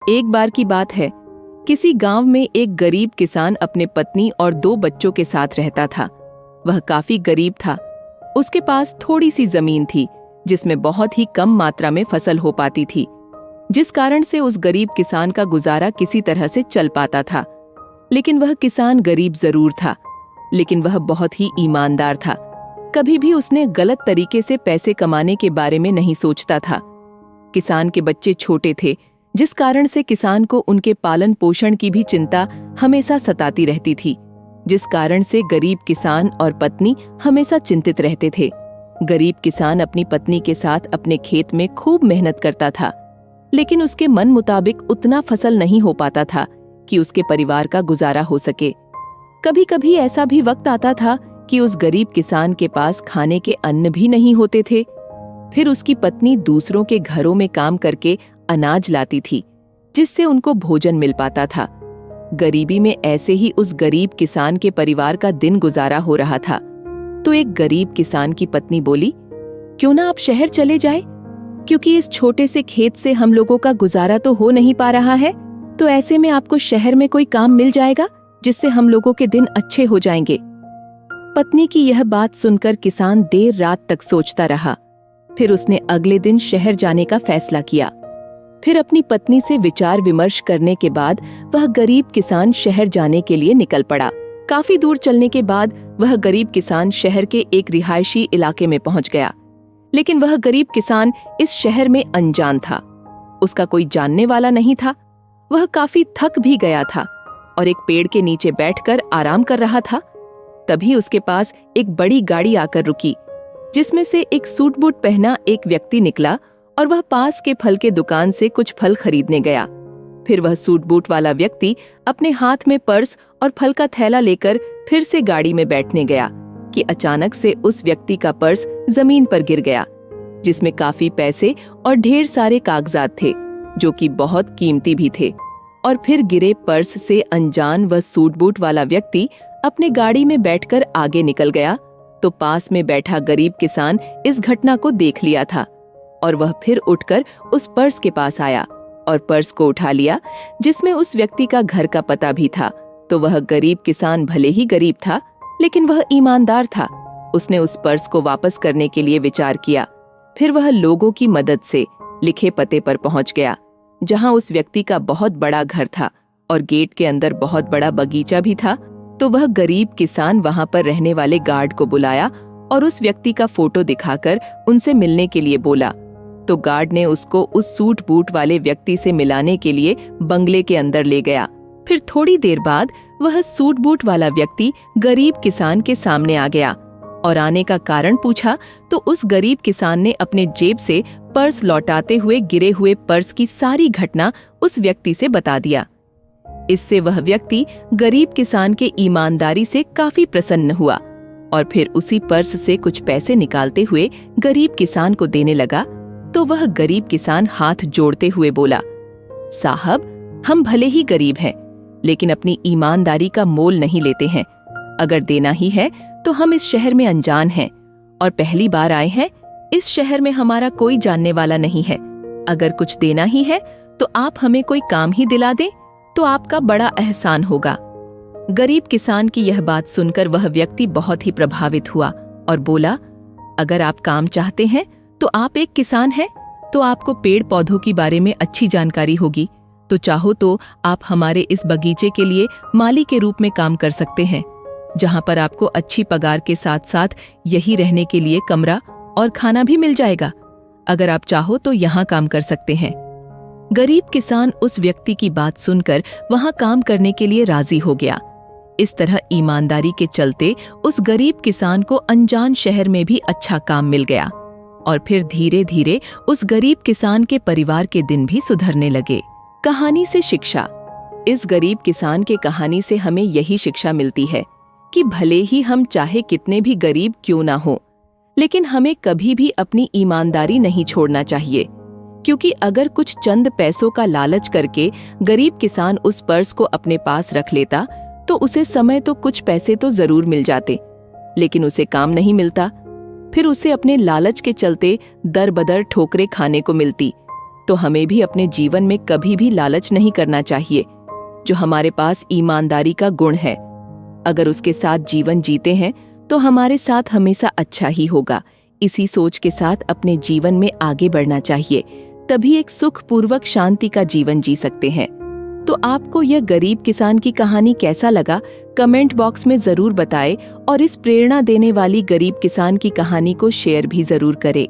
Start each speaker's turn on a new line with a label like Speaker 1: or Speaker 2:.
Speaker 1: एक बार की बात है, किसी गांव में एक गरीब किसान अपने पत्नी और 2 बच्चों के साथ रहता था। वह काफी गरीब था। उसके पास थोड़ी सी जमीन थी जिसमें बहुत ही कम मात्रा में फसल हो पाती थी, जिस कारण से उस गरीब किसान का गुजारा किसी तरह से चल पाता था। लेकिन वह किसान गरीब जरूर था, लेकिन वह बहुत ही ईमानदार था। कभी भी उसने गलत तरीके से पैसे कमाने के बारे में नहीं सोचता था। किसान के बच्चे छोटे थे, जिस कारण से किसान को उनके पालन पोषण की भी चिंता हमेशा सताती रहती थी, जिस कारण से गरीब किसान और पत्नी हमेशा चिंतित रहते थे। गरीब किसान अपनी पत्नी के साथ अपने खेत में खूब मेहनत करता था, लेकिन उसके मन मुताबिक उतना फसल नहीं हो पाता था कि उसके परिवार का गुजारा हो सके। कभी कभी ऐसा भी वक्त आता था कि उस गरीब किसान के पास खाने के अन्न भी नहीं होते थे। फिर उसकी पत्नी दूसरों के घरों में काम करके अनाज लाती थी, जिससे उनको भोजन मिल पाता था। गरीबी में ऐसे ही उस गरीब किसान के परिवार का दिन गुजारा हो रहा था। तो एक गरीब किसान की पत्नी बोली, क्यों ना आप शहर चले जाए, क्योंकि इस छोटे से खेत से हम लोगों का गुजारा तो हो नहीं पा रहा है। तो ऐसे में आपको शहर में कोई काम मिल जाएगा जिससे हम लोगों के दिन अच्छे हो जाएंगे। पत्नी की यह बात सुनकर किसान देर रात तक सोचता रहा। फिर उसने अगले दिन शहर जाने का फैसला किया। फिर अपनी पत्नी से विचार विमर्श करने के बाद वह गरीब किसान शहर जाने के लिए निकल पड़ा। काफी दूर चलने के बाद वह गरीब किसान शहर के एक रिहायशी इलाके में पहुंच गया। लेकिन वह गरीब किसान इस शहर में अनजान था। उसका कोई जानने वाला नहीं था। वह काफी थक भी गया था और एक पेड़ के नीचे बैठकर आराम कर रहा था। तभी उसके पास एक बड़ी गाड़ी आकर रुकी, जिसमें से एक सूट बूट पहना एक व्यक्ति निकला और वह पास के फल के दुकान से कुछ फल खरीदने गया। फिर वह सूट बूट वाला व्यक्ति अपने हाथ में पर्स और फल का थैला लेकर फिर से गाड़ी में बैठने गया कि अचानक से उस व्यक्ति का पर्स जमीन पर गिर गया, जिसमें काफी पैसे और ढेर सारे कागजात थे जो कि बहुत कीमती भी थे। और फिर गिरे पर्स से अनजान वह सूट बूट वाला व्यक्ति अपने गाड़ी में बैठकर आगे निकल गया। तो पास में बैठा गरीब किसान इस घटना को देख लिया था और वह फिर उठकर उस पर्स के पास आया और पर्स को उठा लिया, जिसमें उस व्यक्ति का घर का पता भी था। तो वह गरीब किसान भले ही गरीब था, लेकिन वह ईमानदार था। उसने उस पर्स को वापस करने के लिए विचार किया। फिर वह लोगों की मदद से लिखे पते पर पहुंच गया, जहां उस व्यक्ति का बहुत बड़ा घर था और गेट के अंदर बहुत बड़ा बगीचा भी था। तो वह गरीब किसान वहां पर रहने वाले गार्ड को बुलाया और उस व्यक्ति का फोटो दिखाकर उनसे मिलने के लिए बोला। तो गार्ड ने उसको उस सूट बूट वाले व्यक्ति से मिलाने के लिए बंगले के अंदर ले गया। फिर थोड़ी देर बाद वह सूट बूट वाला व्यक्ति गरीब किसान के सामने आ गया और आने का कारण पूछा। तो उस गरीब किसान ने अपने जेब से पर्स लौटाते हुए गिरे हुए पर्स की सारी घटना उस व्यक्ति से बता दिया। इससे वह व्यक्ति गरीब किसान के ईमानदारी से काफी प्रसन्न हुआ और फिर उसी पर्स से कुछ पैसे निकालते हुए गरीब किसान को देने लगा। तो वह गरीब किसान हाथ जोड़ते हुए बोला, साहब, हम भले ही गरीब हैं, लेकिन अपनी ईमानदारी का मोल नहीं लेते हैं। अगर देना ही है तो हम इस शहर में अनजान हैं और पहली बार आए हैं। इस शहर में हमारा कोई जानने वाला नहीं है। अगर कुछ देना ही है तो आप हमें कोई काम ही दिला दें तो आपका बड़ा एहसान होगा। गरीब किसान की यह बात सुनकर वह व्यक्ति बहुत ही प्रभावित हुआ और बोला, अगर आप काम चाहते हैं तो आप एक किसान हैं, तो आपको पेड़ पौधों के बारे में अच्छी जानकारी होगी। तो चाहो तो आप हमारे इस बगीचे के लिए माली के रूप में काम कर सकते हैं, जहां पर आपको अच्छी पगार के साथ साथ यही रहने के लिए कमरा और खाना भी मिल जाएगा। अगर आप चाहो तो यहाँ काम कर सकते हैं। गरीब किसान उस व्यक्ति की बात सुनकर वहां काम करने के लिए राजी हो गया। इस तरह ईमानदारी के चलते उस गरीब किसान को अनजान शहर में भी अच्छा काम मिल गया और फिर धीरे धीरे उस गरीब किसान के परिवार के दिन भी सुधरने लगे। कहानी से शिक्षा। इस गरीब किसान के कहानी से हमें यही शिक्षा मिलती है कि भले ही हम चाहे कितने भी गरीब क्यों ना हो, लेकिन हमें कभी भी अपनी ईमानदारी नहीं छोड़ना चाहिए। क्योंकि अगर कुछ चंद पैसों का लालच करके गरीब किसान उस पर्स को अपने पास रख लेता तो उसे समय तो कुछ पैसे तो जरूर मिल जाते, लेकिन उसे काम नहीं मिलता। फिर उसे अपने लालच के चलते दर बदर ठोकरें खाने को मिलती। तो हमें भी अपने जीवन में कभी भी लालच नहीं करना चाहिए। जो हमारे पास ईमानदारी का गुण है, अगर उसके साथ जीवन जीते हैं तो हमारे साथ हमेशा अच्छा ही होगा। इसी सोच के साथ अपने जीवन में आगे बढ़ना चाहिए, तभी एक सुखपूर्वक शांति का जीवन जी सकते हैं। तो आपको यह गरीब किसान की कहानी कैसा लगा, कमेंट बॉक्स में जरूर बताएं और इस प्रेरणा देने वाली गरीब किसान की कहानी को शेयर भी जरूर करें।